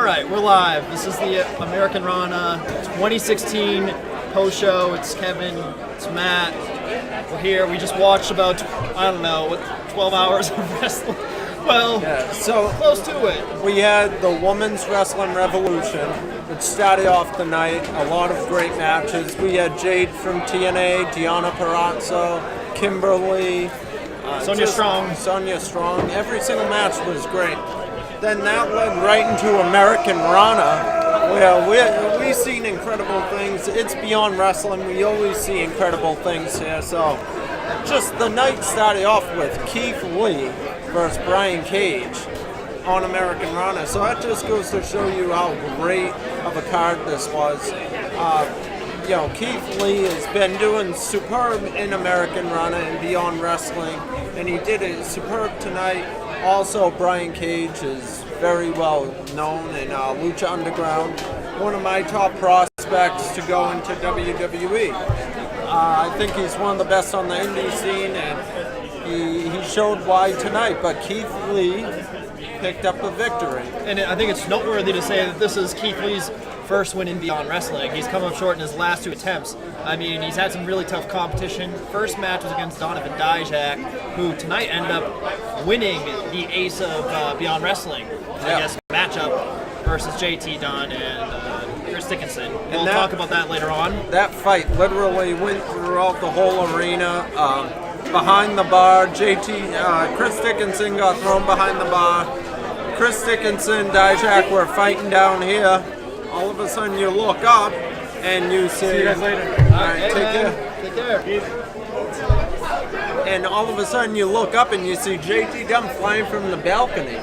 right, we're live. This is the Americanrana 2016 post show. It's Kevin, it's Matt. We're here. We just watched about, 12 hours of wrestling. Well, yeah, so close to it. We had the Women's Wrestling Revolution, which started off the night. A lot of great matches. We had Jade from TNA, Deonna Purrazzo, Kimberly, Sonya Strong. Every single match was great. Then that led right into Americanrana, where we've seen incredible things. It's beyond wrestling. We always see incredible things here. So just the night started off with Keith Lee versus Brian Cage on Americanrana. So that just goes to show you how great of a card this was. Keith Lee has been doing superb in Americanrana and beyond wrestling, and he did it superb tonight. Also, Brian Cage is very well known in Lucha Underground, one of my top prospects to go into WWE. I think he's one of the best on the indie scene, and he showed why tonight, but Keith Lee picked up a victory. And I think it's noteworthy to say that this is Keith Lee's first win in Beyond Wrestling. He's come up short in his last two attempts. I mean, he's had some really tough competition. First match was against Donovan Dijak, who tonight ended up winning the ace of Beyond Wrestling, I guess, matchup versus JT Dunn and Chris Dickinson. We'll talk about that later on. That fight literally went throughout the whole arena. Behind the bar, Chris Dickinson got thrown behind the bar. Chris Dickinson, Dijak were fighting down here. All of a sudden you look up and you see you guys later. Alright, take care. And all of a sudden you look up and you see JT Dunn flying from the balcony.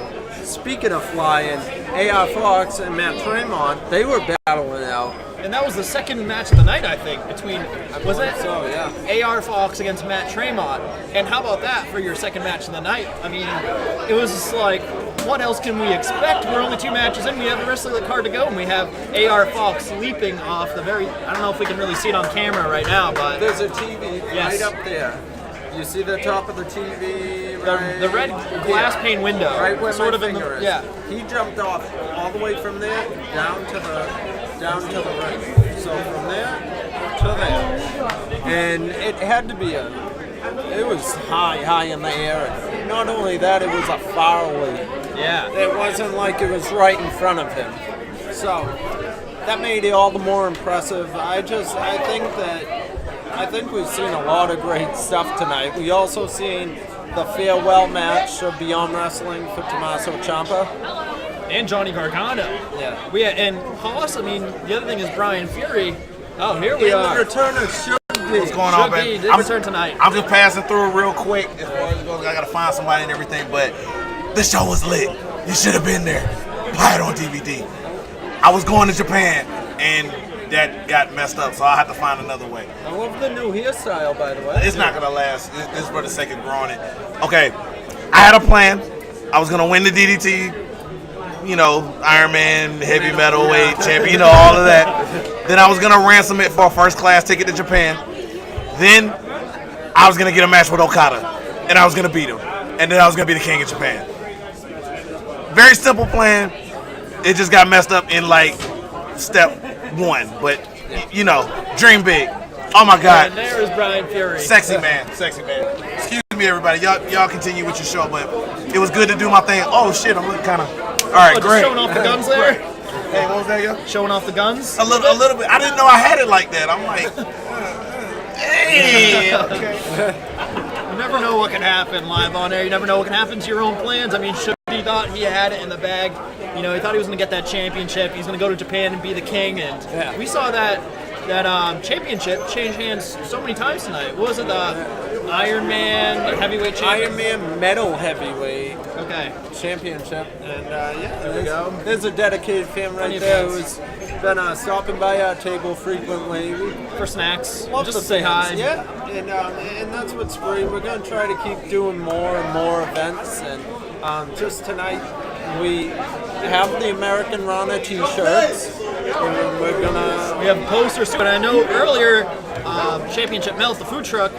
Speaking of flying, AR Fox and Matt Tremont, they were battling out. And that was the second match of the night, I think, between, was it? So, yeah. AR Fox against Matt Tremont. And how about that for your second match of the night? I mean, it was just like, what else can we expect? We're only two matches in. We have the rest of the card to go, and we have AR Fox leaping off the very, I don't know if we can really see it on camera right now, but there's a TV right up there. You see the top of the TV, right? The red glass pane window. Right where sort my of finger is. Yeah. He jumped off all the way from there down to the ring. So from there to there. And it had to be it was high in the air. And not only that, it was a far leap. Yeah. It wasn't like it was right in front of him. So that made it all the more impressive. I think we've seen a lot of great stuff tonight. We also seen the farewell match of Beyond Wrestling for Tommaso Ciampa. And Johnny Gargano. Yeah. And Hoss, I mean, the other thing is Brian Fury. Oh, here we and are. The return of should be. What's going on, man? I'm return tonight. I'm just passing through real quick. As far as it goes, I gotta find somebody and everything, but the show was lit. You should have been there. Buy it on DVD. I was going to Japan, and that got messed up, so I had to find another way. I love the new hairstyle, by the way. It's not gonna last. This is for the sake of growing it. Okay, I had a plan. I was gonna win the DDT, Iron Man, heavy metal weight champion, all of that. Then I was gonna ransom it for a first class ticket to Japan. Then I was gonna get a match with Okada, and I was gonna beat him, and then I was gonna be the king of Japan. Very simple plan. It just got messed up in step one, but dream big. Oh my God! And there is Brian Fury. Sexy man. Excuse me, everybody. Y'all continue with your show, but it was good to do my thing. Oh shit, I'm looking kind of. All right, just great. showing off the guns there. Hey, what was that, yo? Showing off the guns. A little bit. I didn't know I had it like that. I'm like, hey. Okay. You never know what can happen live on air. You never know what can happen to your own plans. I mean, he thought he had it in the bag. He thought he was going to get that championship. He's going to go to Japan and be the king. And we saw that championship change hands so many times tonight. What was it? The Iron Man heavyweight championship? Iron Man metal heavyweight championship. And there we go. There's a dedicated fan right there who's been stopping by our table frequently. For snacks. Love just to say hi. Yeah, and that's what's great. We're going to try to keep doing more and more events. And just tonight, we have the Americanrana t-shirts. We have posters too, and I know earlier Championship Melt, the food truck,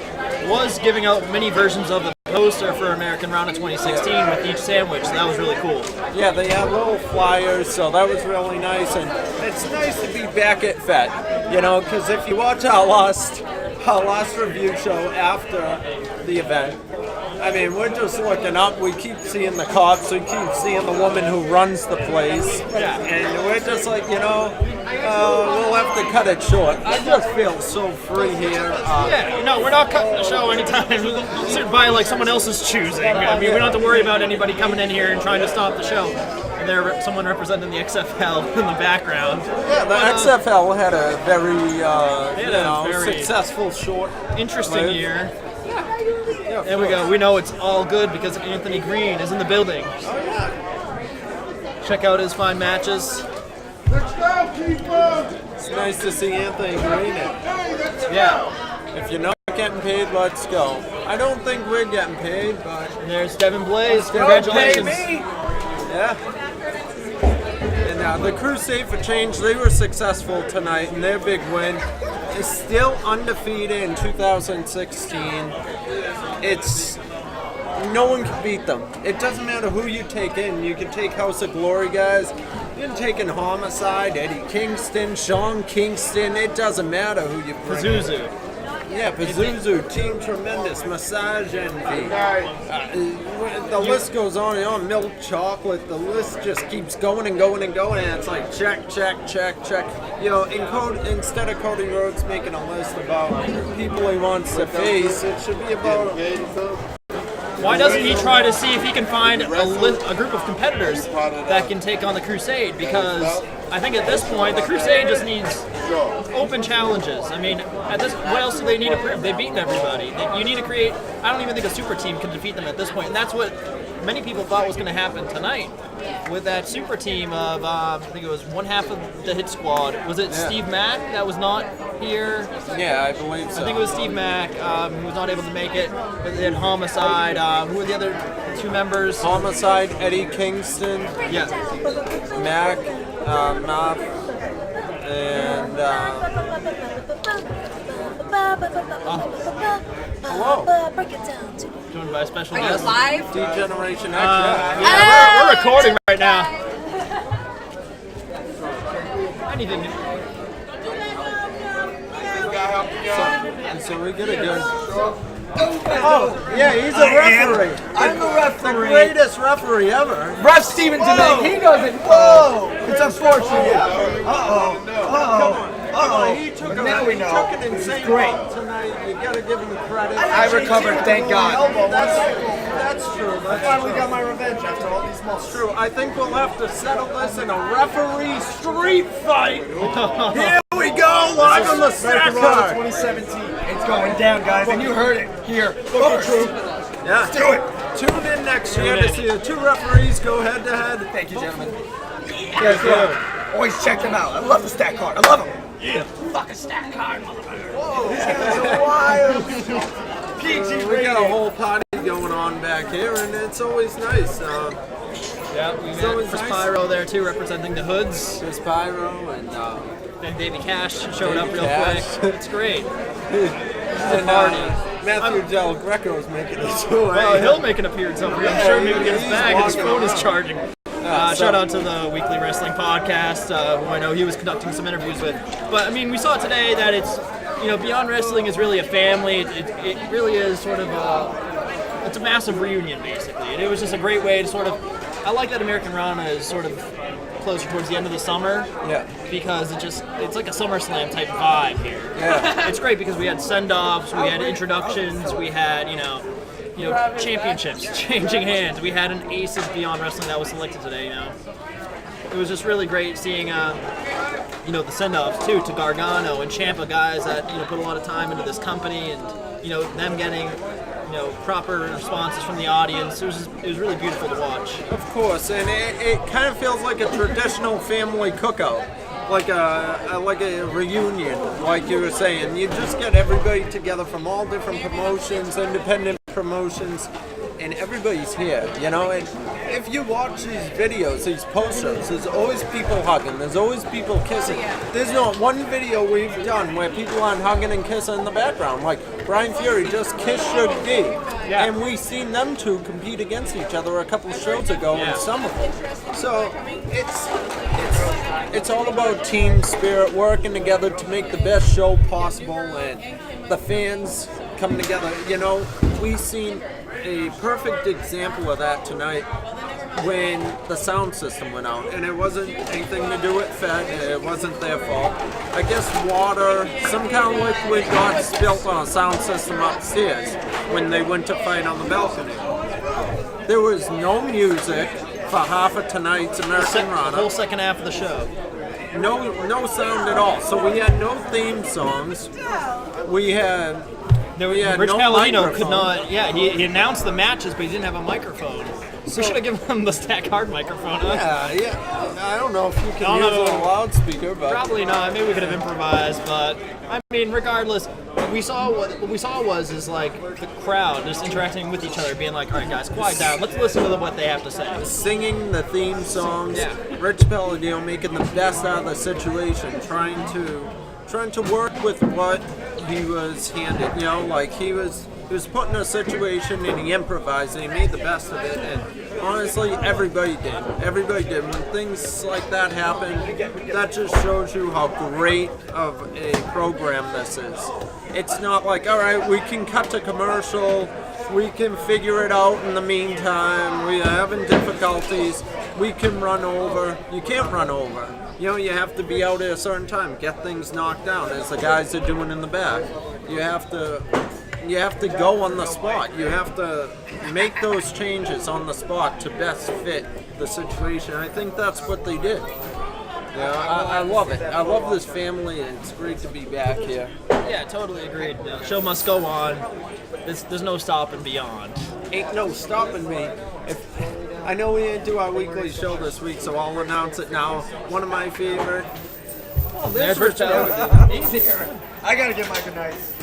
was giving out mini versions of the poster for Americanrana 2016 with each sandwich. So that was really cool. Yeah, they had little flyers, so that was really nice, and it's nice to be back at FET, because if you watch our last review show after the event, I mean, we're just looking up, we keep seeing the cops, we keep seeing the woman who runs the place, and we're just like, we'll have to cut it short. I just feel so free here. We're not cutting the show anytime by like someone else's choosing. I mean, we don't have to worry about anybody coming in here and trying to stop the show. And there's someone representing the XFL in the background. Yeah, the XFL had a very, successful short. Interesting year. There we go. We know it's all good because Anthony Green is in the building. Oh, yeah. Check out his fine matches. Let's go, people! It's nice to see Anthony Green. Yeah. If you're not getting paid, let's go. I don't think we're getting paid, but... And there's Devin Blaze. Congratulations. Yeah. And the Crusade for Change, they were successful tonight, and their big win is still undefeated in 2016. No one can beat them. It doesn't matter who you take in. You can take House of Glory guys. You can take in Homicide, Eddie Kingston, Sean Kingston. It doesn't matter who you bring. Pazuzu. Yeah, Pazuzu, Team Tremendous, Massage Envy. The list goes on and on. Milk Chocolate. The list just keeps going and going and going. And it's like check, check, check, check. Instead of Cody Rhodes making a list about people he wants to face, it should be about. Why doesn't he try to see if he can find a group of competitors that can take on the Crusade? Because I think at this point, the Crusade just needs open challenges. I mean, what else do they need to prove? They've beaten everybody. You need to create. I don't even think a super team can defeat them at this point, and that's what many people thought was going to happen tonight with that super team of I think it was one half of the Hit Squad. Was it Steve Mack that was not here? Yeah, I believe so. I think it was Steve Mack who was not able to make it. But then Homicide. Who were the other two members? Homicide, Eddie Kingston. Yeah. Mac, Math, and hello. Joined by a special Are you guest. live? D-Generation X. We're recording right now. Anything. So we get a good. Oh, yeah, he's a referee. I'm the referee. The greatest referee ever. Ref Steven Deming, he doesn't. Whoa! It's unfortunate. He took Now we know. an insane Great. ball tonight. You gotta give him credit. I recovered, thank God. That's true. I finally got my revenge after all these months. True. I think we'll have to settle this in a referee street fight. Here we go, live on the stack card. 2017. It's going down, guys, and you heard it here. First. Yeah. Do it. Tune in next year to see the two referees go head to head. Thank you, gentlemen. Yes, sir. Always check them out. I love the stack card. I love them. Yeah. Fucking stack card, motherfucker. Whoa. Wild. PG We got a whole party going on back here, and it's always nice. Yeah, we So got it's Chris nice. Pyro there too, representing the Hoods. There's Pyro and Baby Cash showed up real Cash. quick. It's great. and party. Matthew Del Greco's making it too. Well, he'll make an appearance over here. I'm sure maybe get his bag and his phone is charging. Shout out to the Weekly Wrestling Podcast, who I know he was conducting some interviews with. But I mean, we saw today that it's, Beyond Wrestling is really a family. It really is sort of it's a massive reunion basically. And it was just a great way to sort of. I like that Americanrana is sort of closer towards the end of the summer. Yeah. Because it's like a SummerSlam type vibe here. Yeah. It's great because we had send-offs, we had introductions, we had championships changing hands. We had an Ace of Beyond Wrestling that was selected today. It was just really great seeing the send-offs too to Gargano and Ciampa, guys that put a lot of time into this company, and them getting proper responses from the audience. It was really beautiful to watch. Of course, and it kind of feels like a traditional family cookout, like a reunion, like you were saying. You just get everybody together from all different promotions, independent promotions, and everybody's here, you know. And if you watch these videos, these posters, there's always people hugging. There's always people kissing. There's not one video we've done where people aren't hugging and kissing in the background. Like Brian Fury just kissed Sugar D, and we seen them two compete against each other a couple shows ago in Somerville. So it's all about team spirit, working together to make the best show possible, and the fans come together. You know, we seen a perfect example of that tonight when the sound system went out, and it wasn't anything to do with Fed. It wasn't their fault. I guess water, some kind of liquid got spilled on a sound system upstairs when they went to fight on the balcony. There was no music for half of tonight's Americanrana. The whole second half of the show. No sound at all. So we had no theme songs. We had Rich no Palladino microphone. could not. Yeah, he announced the matches, but he didn't have a microphone. So we should have given him the Stack Hard microphone. Huh? Yeah. I don't know if you can I use don't a know. loudspeaker, but Probably not. Maybe we could have improvised, but I mean, regardless, what we saw was like the crowd just interacting with each other, being like, "All right, guys, quiet down. Let's listen to what they have to say." singing the theme songs. Yeah. Rich Palladino making the best out of the situation, trying to work with what he was handed. You know, like he was put in a situation and he improvised and he made the best of it. And honestly, everybody did. Everybody did. When things like that happen, that just shows you how great of a program this is. It's not like, all right, we can cut to commercial, we can figure it out in the meantime, we're having difficulties, we can run over. You can't run over. You know, you have to be out at a certain time, get things knocked down, as the guys are doing in the back. You have to go on the spot. You have to make those changes on the spot to best fit the situation. I think that's what they did. Yeah, I love it. I love this family, and it's great to be back here. Yeah, totally agreed. The show must go on. There's no stopping beyond. Ain't no stopping me. I know we didn't do our weekly show this week, so I'll announce it now. One of my favorite. There's Rich Palladino. I gotta get my good nights.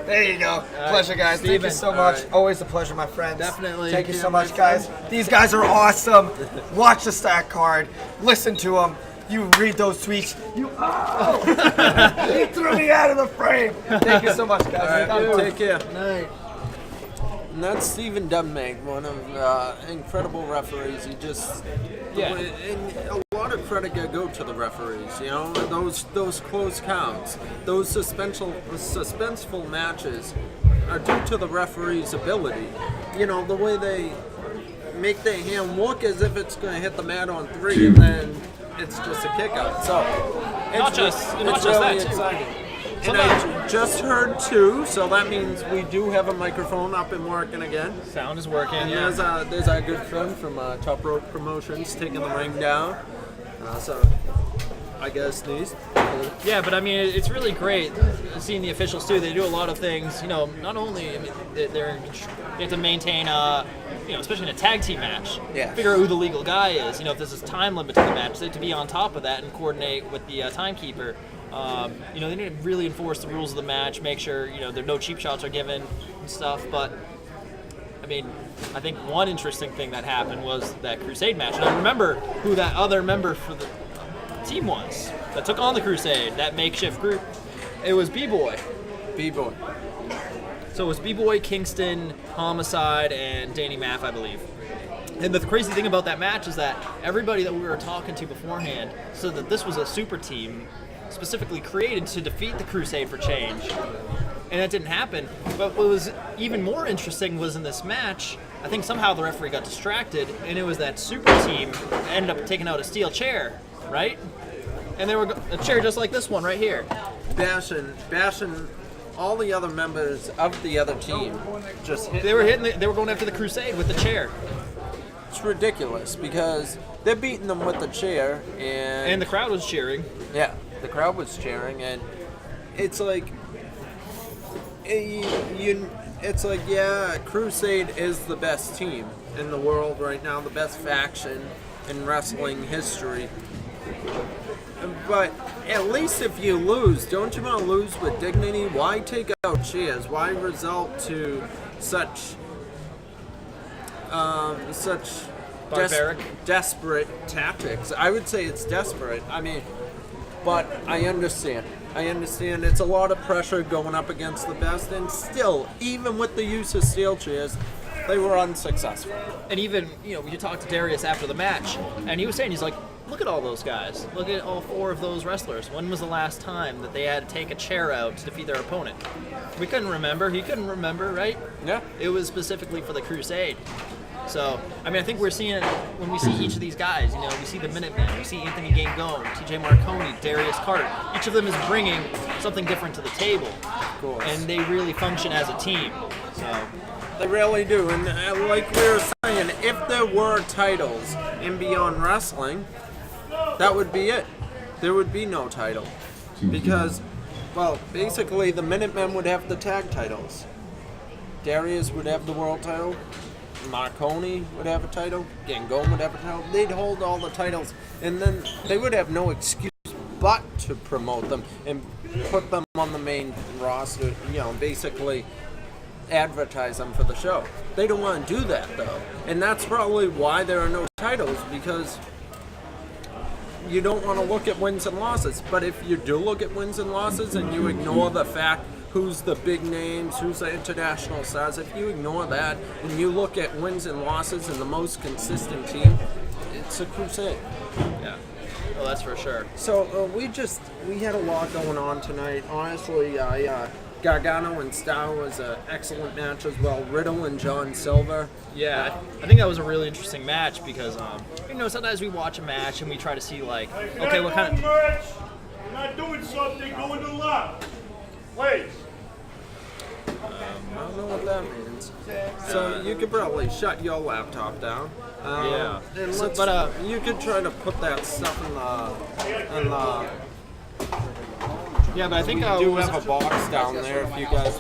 There you go. Pleasure, guys. Thank Steven. you so much. All right. Always a pleasure, my friends. Definitely. Thank you so much, guys. These guys are awesome. Watch the Stack Card. Listen to them. You read those tweets. He threw me out of the frame. Thank you so much, guys. All right, take care. Night. And that's Stephen Dunmag, one of incredible referees. He just, and a lot of credit go to the referees. You know, those close counts, those suspenseful matches are due to the referee's ability. You know, the way they make their hand look as if it's going to hit the mat on 3, and then it's just a kick out. So Not just that, too. exciting. And I just heard 2, so that means we do have a microphone up and working again. Sound is working. And Yeah. there's our good friend from Top Rope Promotions taking the ring down. So I guess these. Yeah, but I mean, it's really great seeing the officials too. They do a lot of things. You know, not only they have to maintain, especially in a tag team match, Yeah. figure out who the legal guy is. You know, if there's a time limit to the match, they have to be on top of that and coordinate with the timekeeper. They need to really enforce the rules of the match, make sure there no cheap shots are given and stuff. But I mean, I think one interesting thing that happened was that Crusade match. And I remember who that other member for the team was that took on the Crusade, that makeshift group. It was B-Boy. B-Boy. So it was B-Boy, Kingston, Homicide, and Danny Maff, I believe. And the crazy thing about that match is that everybody that we were talking to beforehand said that this was a super team specifically created to defeat the Crusade for change. And that didn't happen. But what was even more interesting was in this match, I think somehow the referee got distracted, and it was that super team that ended up taking out a steel chair, right? And they were a chair just like this one right here. Bashing all the other members of the other team. Just hit. They were going after the Crusade with the chair. It's ridiculous because they're beating them with the chair, And the crowd was cheering. yeah, the crowd was cheering, and it's like it's like, yeah, Crusade is the best team in the world right now, the best faction in wrestling history. But at least if you lose, don't you want to lose with dignity? Why take out chairs? Why result to such such Barbaric. desperate tactics. I would say it's desperate. I mean, but I understand. I understand it's a lot of pressure going up against the best, and still, even with the use of steel chairs, they were unsuccessful. And even, you talked to Darius after the match, and he was saying, he's like, look at all those guys. Look at all 4 of those wrestlers. When was the last time that they had to take a chair out to defeat their opponent? We couldn't remember. He couldn't remember, right? Yeah. It was specifically for the Crusade. So, I mean, I think we're seeing it when we see each of these guys. We see the Minutemen, we see Anthony Gangone, TJ Marconi, Darius Carter. Each of them is bringing something different to the table. Of course. And they really function as a team. So, They really do. And like we were saying, if there were titles in Beyond Wrestling, that would be it. There would be no title. Because, well, basically the Minutemen would have the tag titles. Darius would have the world title. Marconi would have a title. Gangone would have a title. They'd hold all the titles. And then they would have no excuse but to promote them and put them on the main roster, basically advertise them for the show. They don't want to do that, though. And that's probably why there are no titles, because you don't want to look at wins and losses. But if you do look at wins and losses and you ignore the fact who's the big names, who's the international stars, if you ignore that and you look at wins and losses and the most consistent team, it's a Crusade. yeah. Well, that's for sure. So we had a lot going on tonight. Honestly, Gargano and Stow was an excellent match as well. Riddle and John Silver. Yeah, I think that was a really interesting match because, sometimes we watch a match and we try to see, okay, what kind of... merch? You're not doing something, go into left. Please. I don't know what that means. So you could probably shut your laptop down. Yeah. And So, you could try to put that stuff in the Yeah, but I think we do have a box down there if you guys.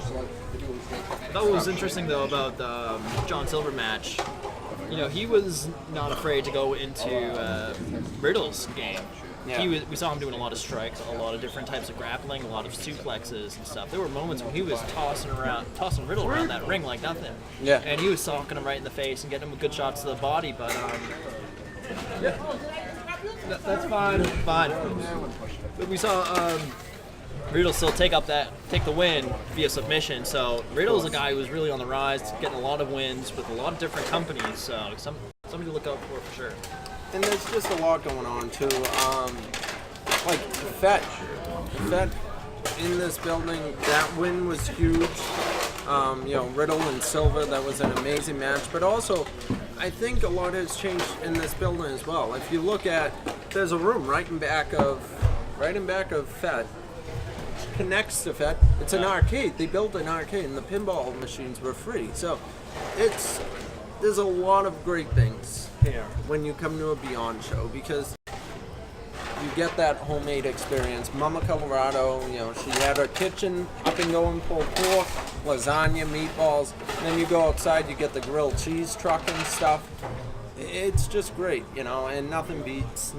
that was interesting, though, about the John Silver match. He was not afraid to go into Riddle's game. Yeah. We saw him doing a lot of strikes, a lot of different types of grappling, a lot of suplexes and stuff. There were moments when he was tossing Riddle around that ring like nothing. Yeah. And he was socking him right in the face and getting him good shots to the body, but yeah. That's fine. But we saw Riddle still take the win via submission. So Riddle's a guy who was really on the rise, getting a lot of wins with a lot of different companies. So somebody to look out for sure. And there's just a lot going on too. Like Fett in this building, that win was huge. Riddle and Silver, that was an amazing match. But also, I think a lot has changed in this building as well. If you look at, there's a room right in back of Fett. Connects to Fett. It's an arcade. They built an arcade, and the pinball machines were free. So, there's a lot of great things here when you come to a Beyond show, because you get that homemade experience. Mama Colorado, she had her kitchen up and going, pulled pork, lasagna, meatballs. And then you go outside, you get the grilled cheese truck and stuff. It's just great, and nothing beats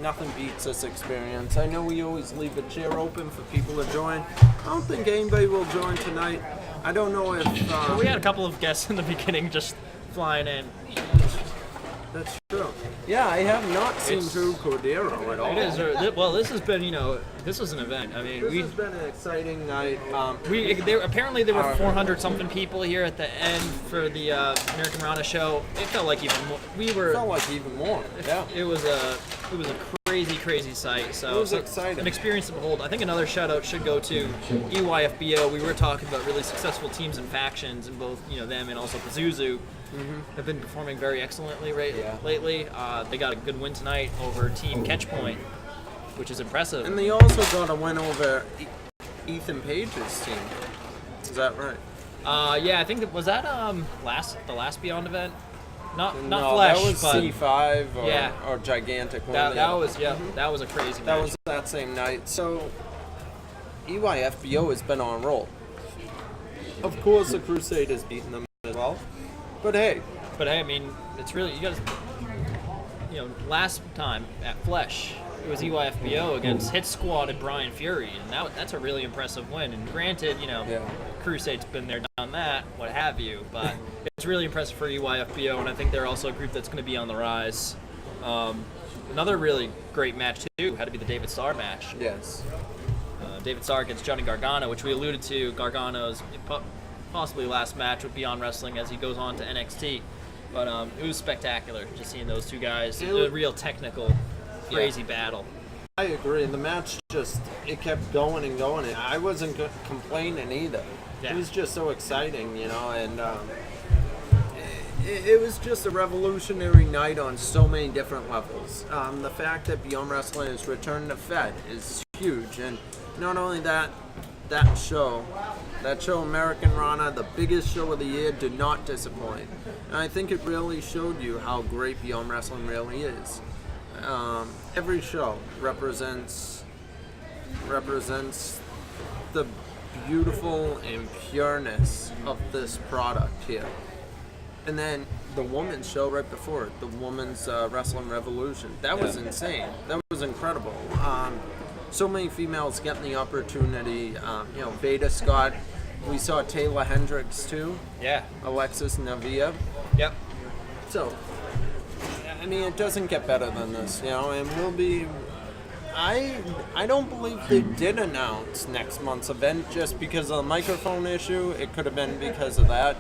this experience. I know we always leave a chair open for people to join. I don't think anybody will join tonight. I don't know if... Well, we had a couple of guests in the beginning just flying in. That's true. Yeah, I have not seen Drew Cordero at all. It is. Well, this has been, this was an event. I mean, This has been an exciting night. apparently there were 400 something people here at the end for the Americanrana show. It felt like even more. Felt like even more. Yeah. It was a crazy sight. So It was exciting. An experience to behold. I think another shout out should go to EYFBO. We were talking about really successful teams and factions, and both them and also Pazuzu have been performing very excellently lately. They got a good win tonight over Team Catchpoint, which is impressive. And they also got a win over Ethan Page's team. Is that right? Yeah, I think was that the last Beyond event. Not No, Flesh, that was but C5 or Gigantic one. that was that was a crazy match. That was that same night. So EYFBO has been on a roll. Of course, the Crusade has beaten them as well. But hey, I mean, it's really you last time at Flesh, it was EYFBO against Hit Squad and Brian Fury, and that's a really impressive win. And granted, Crusade's been there, done that, what have you, but it's really impressive for EYFBO, and I think they're also a group that's going to be on the rise. Another really great match too had to be the David Starr match. Yes. David Starr against Johnny Gargano, which we alluded to. Gargano's possibly last match with Beyond Wrestling as he goes on to NXT. But it was spectacular just seeing those two guys. A real technical, crazy battle. I agree. And the match it kept going and going. And I wasn't complaining either. Yeah. It was just so exciting, and it was just a revolutionary night on so many different levels. The fact that Beyond Wrestling has returned to Fed is huge. And not only that show, Americanrana, the biggest show of the year, did not disappoint. And I think it really showed you how great Beyond Wrestling really is. Every show represents the beautiful and pureness of this product here. And then the women's show right before it, the Women's Wrestling Revolution, that was insane. That was incredible. So many females getting the opportunity. Veda Scott. We saw Taylor Hendricks too. Yeah. Alexis Navia. Yep. So, it doesn't get better than this, and we'll be. I don't believe they did announce next month's event just because of the microphone issue. It could have been because of that,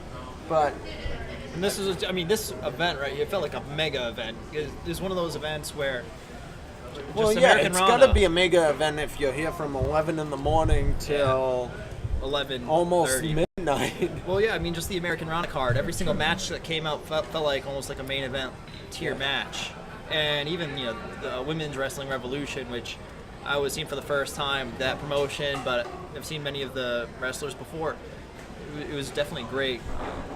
but. And this event, right? It felt like a mega event. It's one of those events where. It's got to be a mega event if you're here from 11 in the morning till 11, almost 30. midnight. Well, yeah, just the Americanrana card. Every single match that came out felt like almost like a main event tier match. And even, the Women's Wrestling Revolution, which I was seeing for the first time, that promotion, but I've seen many of the wrestlers before. It was definitely great.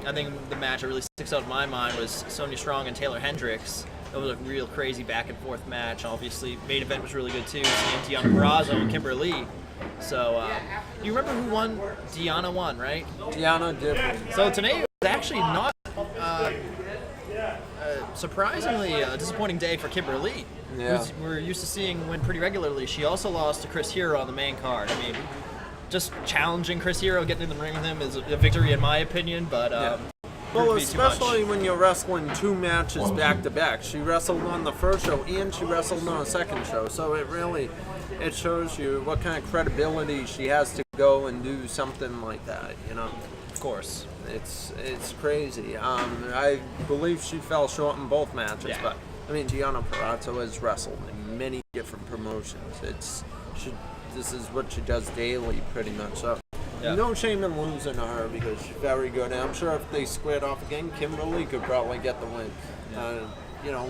I think the match that really sticks out in my mind was Sonya Strong and Taylor Hendricks. That was a real crazy back and forth match. Obviously, main event was really good too. Seeing Deanna Barrazo and Kimber Lee. So, you remember who won? Deanna won, right? Deanna did. So today was actually not surprisingly a disappointing day for Kimber Lee. Yeah. We're used to seeing win pretty regularly. She also lost to Chris Hero on the main card. Just challenging Chris Hero, getting in the ring with him is a victory in my opinion, but well, especially when you're wrestling two matches back to back. She wrestled on the first show and she wrestled on the second show, so it shows you what kind of credibility she has to go and do something like that. Of course, it's crazy. I believe she fell short in both matches, but Gianna Parazzo has wrestled in many different promotions. This is what she does daily, pretty much. So, no shame in losing to her because she's very good. And I'm sure if they squared off again, Kimberly could probably get the win.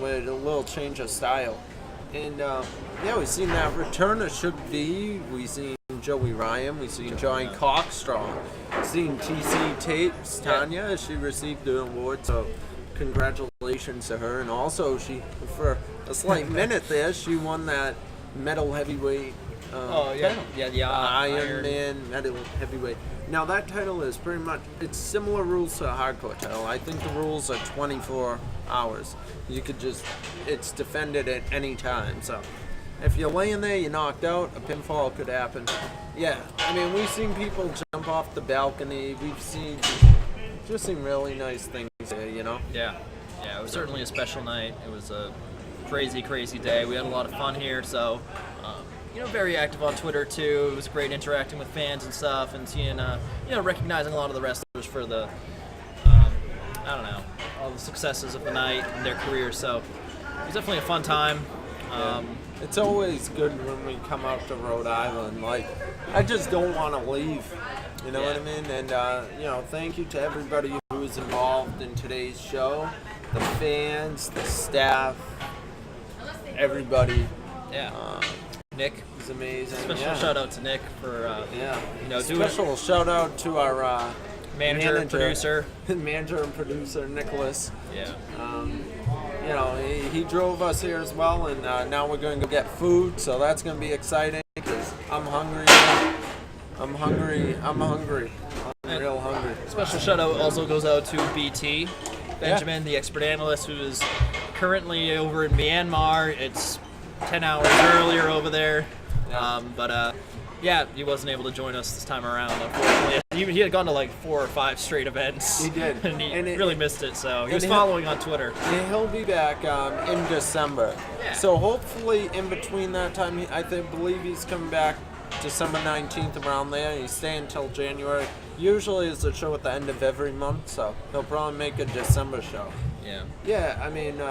With a little change of style. And we've seen that return of Shook D. We've seen Joey Ryan. We've seen Johnny Cockstrong. We've seen TC Tapes Tanya as she received the award. So, congratulations to her. And also, she, for a slight minute there, she won that metal heavyweight. The Iron Man metal heavyweight. Now that title is pretty much, it's similar rules to a hardcore title. I think the rules are 24 hours. You could it's defended at any time. So if you're laying there, you're knocked out, a pinfall could happen. Yeah, we've seen people jump off the balcony. We've seen really nice things there, Yeah, it was certainly a special night. It was a crazy, crazy day. We had a lot of fun here, so very active on Twitter too. It was great interacting with fans and stuff, and seeing, recognizing a lot of the wrestlers for the, all the successes of the night and their careers. So it was definitely a fun time. It's always good when we come out to Rhode Island. I just don't want to leave. You know what I mean? And thank you to everybody who was involved in today's show, the fans, the staff, everybody. Nick was amazing. Special shout out to Nick for special shout out to our manager and producer, Nicholas. Yeah. He drove us here as well, and now we're going to go get food, so that's going to be exciting because I'm hungry. I'm real hungry. Special shout out also goes out to BT Benjamin, the expert analyst, who is currently over in Myanmar. It's 10 hours earlier over there. Yeah, he wasn't able to join us this time around, unfortunately. He had gone to like 4 or 5 straight events. He did. And he really missed it, so he was and following on Twitter. And he'll be back in December. Yeah. So hopefully in between that time, believe he's coming back December 19th around there. He's staying until January. Usually it's a show at the end of every month, so he'll probably make a December show. Yeah. Yeah, I mean,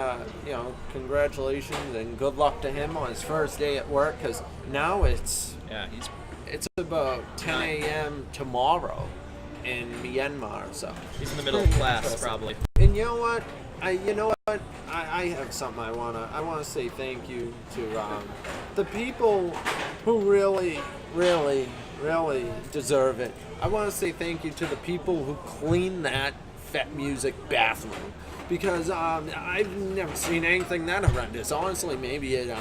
congratulations and good luck to him on his first day at work, because now it's about 10 a.m. tomorrow in Myanmar, so he's in the middle of class, probably. And you know what? I have something I wanna say thank you to the people who really deserve it. I want to say thank you to the people who clean that Fet Music bathroom, because I've never seen anything that horrendous. Honestly, maybe it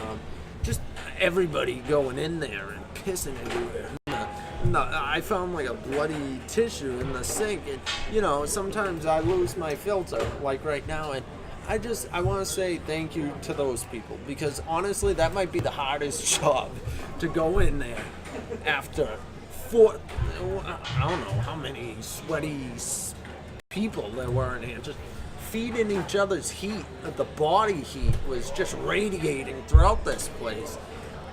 just everybody going in there and pissing everywhere. I found like a bloody tissue in the sink, and sometimes I lose my filter like right now, and I want to say thank you to those people, because honestly that might be the hardest job, to go in there after I don't know how many sweaty people there were in here, just feeding each other's heat. The body heat was just radiating throughout this place.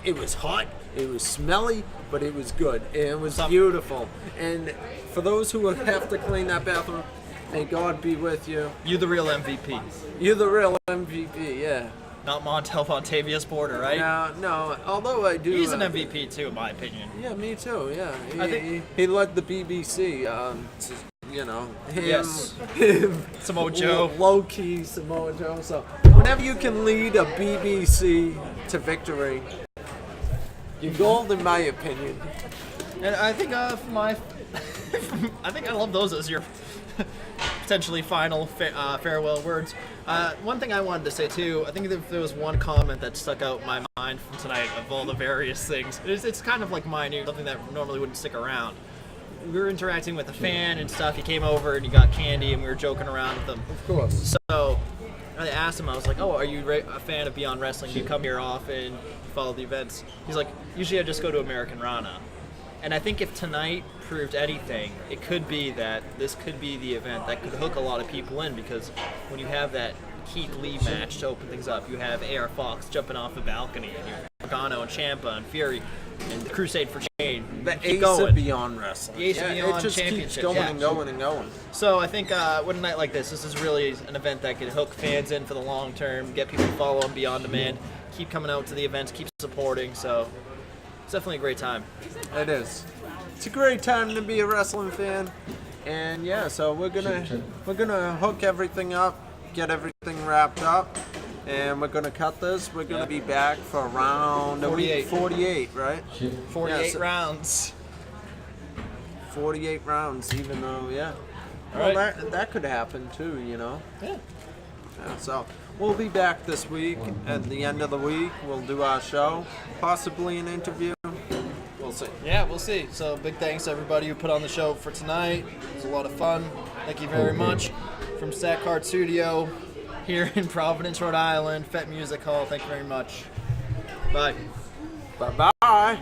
It was hot, it was smelly, but it was good. It was beautiful. And for those who have to clean that bathroom, may God be with you. You the real MVP. You're the real MVP, yeah. Not Montel Montavious Porter, right? No. Although I do. He's an MVP too, in my opinion. Yeah, me too. Yeah, I think he led the BBC. Samoa Joe. Low key Samoa Joe. So whenever you can lead a BBC to victory, you're gold, in my opinion. And I think I think I love those as your potentially final farewell words. One thing I wanted to say too, I think if there was one comment that stuck out in my mind from tonight of all the various things, it's kind of like minute, something that normally wouldn't stick around. We were interacting with a fan and stuff. He came over and he got candy and we were joking around with him. Of course. So I asked him, I was like, "Oh, are you a fan of Beyond Wrestling? Do you come here often? You follow the events?" He's like, "Usually I just go to Americanrana." And I think if tonight proved anything, it could be that this could be the event that could hook a lot of people in, because when you have that Keith Lee match to open things up, you have AR Fox jumping off the balcony, and you have Gargano and Ciampa and Fury and the Crusade for Change. The ace of Beyond Wrestling. The ace of Beyond it just Championship. keeps going and going and going. So I think with a night like this is really an event that could hook fans in for the long term, get people following Beyond Demand, keep coming out to the events, keep supporting. So it's definitely a great time. It is. It's a great time to be a wrestling fan, and yeah, so we're gonna hook everything up, get everything wrapped up, and we're gonna cut this. We're gonna be back for around 48, right? 48 rounds. 48 rounds, even though, yeah. All Well, right. that could happen too, Yeah. So we'll be back this week. At the end of the week, we'll do our show, possibly an interview. We'll see. Yeah, we'll see. So big thanks to everybody who put on the show for tonight. It was a lot of fun. Thank you very much. From Stack Card Studio here in Providence, Rhode Island, Fet Music Hall. Thank you very much. Bye. Bye-bye.